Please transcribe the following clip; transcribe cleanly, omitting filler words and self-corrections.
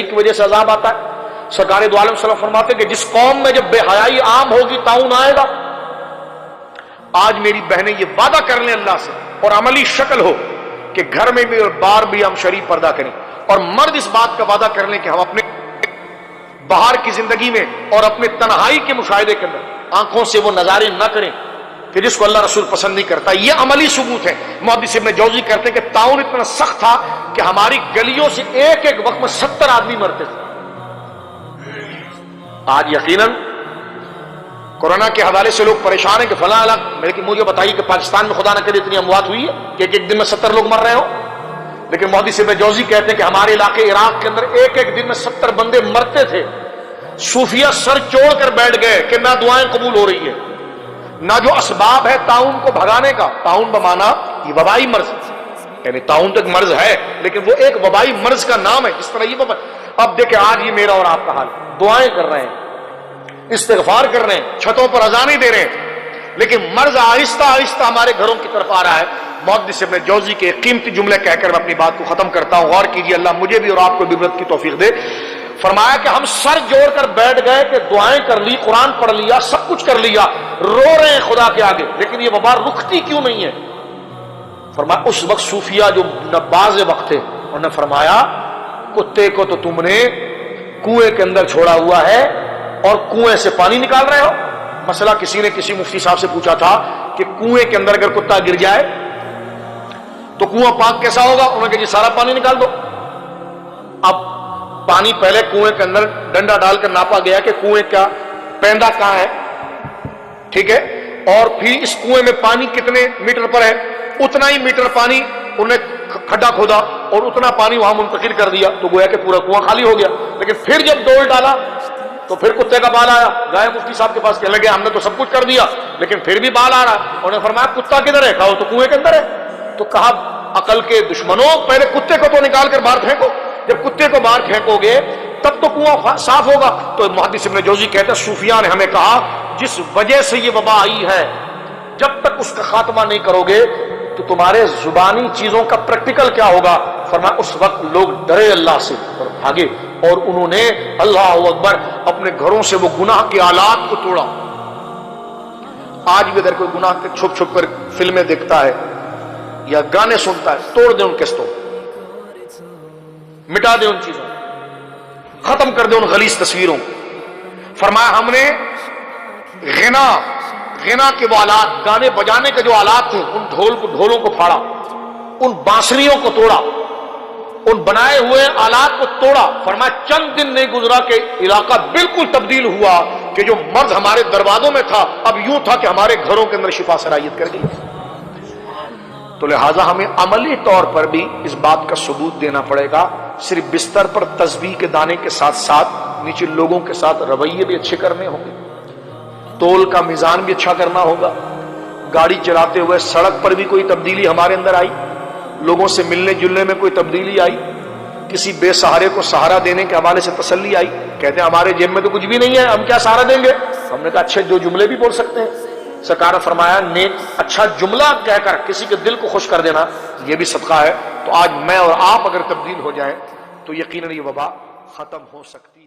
کی وجہ سے عذاب آتا ہے۔ سرکار دو عالم صلی اللہ علیہ وسلم فرماتے ہیں کہ جس قوم میں جب بے حیائی عام ہوگی طاعون آئے گا۔ آج میری بہنیں یہ وعدہ کر لیں اللہ سے اور عملی شکل ہو کہ گھر میں بھی اور باہر بھی ہم شریف پردہ کریں، اور مرد اس بات کا وعدہ کر لیں کہ ہم اپنے باہر کی زندگی میں اور اپنے تنہائی کے مشاہدے کے اندر آنکھوں سے وہ نظارے نہ کریں کہ جس کو اللہ رسول پسند نہیں کرتا۔ یہ عملی ثبوت ہے۔ محدث ابن جوزی کہتے ہیں کہ طاعون اتنا سخت تھا کہ ہماری گلیوں سے ایک ایک وقت میں 70 آدمی مرتے تھے۔ آج یقیناً کورونا کے حوالے سے لوگ پریشان ہیں کہ فلاں علاقہ، لیکن مجھے بتائیے کہ پاکستان میں خدا نہ کرے اتنی اموات ہوئی ہے کہ ایک دن میں 70 لوگ مر رہے ہو؟ لیکن محدث ابن جوزی کہتے ہیں کہ ہمارے علاقے عراق کے اندر ایک ایک دن میں 70 بندے مرتے تھے۔ صوفیہ سر چوڑ کر بیٹھ گئے کہ نہ دعائیں قبول ہو رہی ہے، نہ جو اسباب ہے طاعون کو بھگانے کا۔ طاعون بمانا یہ وبائی مرض، یعنی طاعون تو ایک مرض ہے لیکن وہ ایک وبائی مرض کا نام ہے، جس طرح یہ اب دیکھیں آج یہ میرا اور آپ کا حال، دعائیں کر رہے ہیں، استغفار کر رہے ہیں، چھتوں پر اذانیں دے رہے ہیں، لیکن مرض آہستہ آہستہ ہمارے گھروں کی طرف آ رہا ہے۔ محدث ابن جوزی کے قیمتی جملے کہہ کر میں اپنی بات کو ختم کرتا ہوں، غور کیجیے، اللہ مجھے بھی اور آپ کو بھی عبرت کی توفیق دے۔ فرمایا کہ ہم سر جوڑ کر بیٹھ گئے کہ دعائیں کر لی، قرآن پڑھ لیا، سب کچھ کر لیا، رو رہے ہیں خدا کے آگے، لیکن یہ وبا رکتی کیوں نہیں ہے؟ فرمایا اس وقت صوفیہ جو نباز وقت تھے انہوں نے فرمایا کتے کو تو تم نے کنویں کے اندر چھوڑا ہوا ہے اور کنویں سے پانی نکال رہے ہو۔ مسئلہ کسی نے کسی مفتی صاحب سے پوچھا تھا کہ کنویں کے اندر اگر کتا گر جائے تو کنواں پاک کیسا ہوگا؟ انہوں نے کہا جی سارا پانی نکال دو۔ اب پانی پہلے کنویں کے اندر ڈنڈا ڈال کر ناپا گیا کہ کنویں کا پیندہ کہاں ہے، ٹھیک ہے، اور پھر اس کنویں میں پانی کتنے میٹر پر ہے، اتنا ہی میٹر پانی انہوں نے کھڈا کھودا اور اتنا پانی وہاں منتقل کر دیا، تو گویا کہ پورا کنواں خالی ہو گیا۔ لیکن پھر جب ڈول ڈالا تو پھر کتے کا بال آیا، گئے مفتی صاحب کے پاس، کہنے لگے ہم نے تو سب کچھ کر دیا لیکن پھر بھی بال آ رہا۔ انہوں نے فرمایا کتا کدھر ہے؟ کہا وہ تو کنویں کے اندر ہے۔ تو کہا عقل کے دشمنوں پہلے کتے کو تو نکال کر باہر پھینکو، جب کتے کو باہر پھینکو گے تب تو کنواں صاف ہوگا۔ تو محدث ابن جوزی کہتے ہیں صوفیاء نے ہمیں کہا جس وجہ سے یہ وبا آئی ہے جب تک اس کا خاتمہ نہیں کرو گے تو تمہارے زبانی چیزوں کا پریکٹیکل کیا ہوگا؟ فرمایا اس وقت لوگ ڈرے اللہ سے اور بھاگے، اور انہوں نے اللہ اکبر اپنے گھروں سے وہ گناہ کے آلات کو توڑا۔ آج بھی اگر کوئی گناہ کے چھپ چھپ کر فلمیں دیکھتا ہے یا گانے سنتا ہے، توڑ دیں ان کیسٹوں، مٹا دیں ان چیزوں، ختم کر دیں ان غلیظ تصویروں۔ فرمایا ہم نے غنا کے وہ آلات، گانے بجانے کے جو آلات تھے، ان ڈھولوں کو پھاڑا، ان بانسریوں کو توڑا، ان بنائے ہوئے آلات کو توڑا۔ فرمایا چند دن نہیں گزرا کہ علاقہ بالکل تبدیل ہوا کہ جو مرض ہمارے دروازوں میں تھا اب یوں تھا کہ ہمارے گھروں کے اندر شفا سرایت کر گئی۔ تو لہٰذا ہمیں عملی طور پر بھی اس بات کا ثبوت دینا پڑے گا، صرف بستر پر تسبیح کے دانے کے ساتھ ساتھ نیچے لوگوں کے ساتھ رویے بھی اچھے کرنے ہوں گے، تول کا میزان بھی اچھا کرنا ہوگا۔ گاڑی چلاتے ہوئے سڑک پر بھی کوئی تبدیلی ہمارے اندر آئی، لوگوں سے ملنے جلنے میں کوئی تبدیلی آئی، کسی بے سہارے کو سہارا دینے کے حوالے سے تسلی آئی، کہتے ہیں ہمارے جیب میں تو کچھ بھی نہیں ہے ہم کیا سہارا دیں گے؟ ہم نے کہا اچھے جو جملے بھی بول سکتے ہیں۔ سرکار نے فرمایا نیک اچھا جملہ کہہ کر کسی کے دل کو خوش کر دینا یہ بھی صدقہ ہے۔ تو آج میں اور آپ اگر تبدیل ہو جائیں تو یقیناً یہ وبا ختم ہو سکتی ہے۔